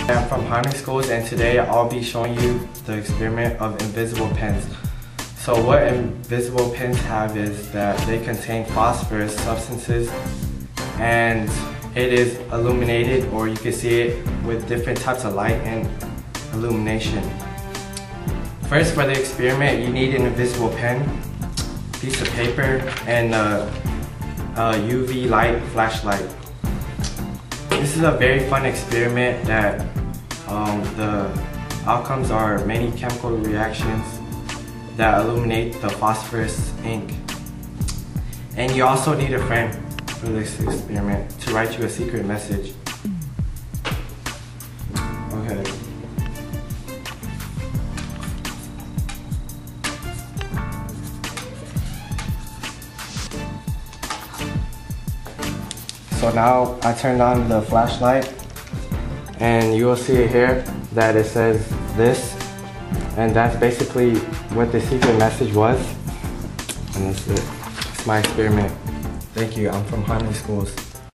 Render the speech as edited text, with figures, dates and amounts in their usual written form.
I'm from Harmony Schools, and today I'll be showing you the experiment of invisible pens. So what invisible pens have is that they contain phosphorus substances, and it is illuminated, or you can see it with different types of light and illumination. First, for the experiment, you need an invisible pen, piece of paper, and a UV light flashlight. This is a very fun experiment that the outcomes are many chemical reactions that illuminate the phosphorus ink. And you also need a friend for this experiment to write you a secret message. Okay. So now I turned on the flashlight, and you will see it here that it says this, and that's basically what the secret message was. And that's it. It's my experiment. Thank you. I'm from Harmony Schools.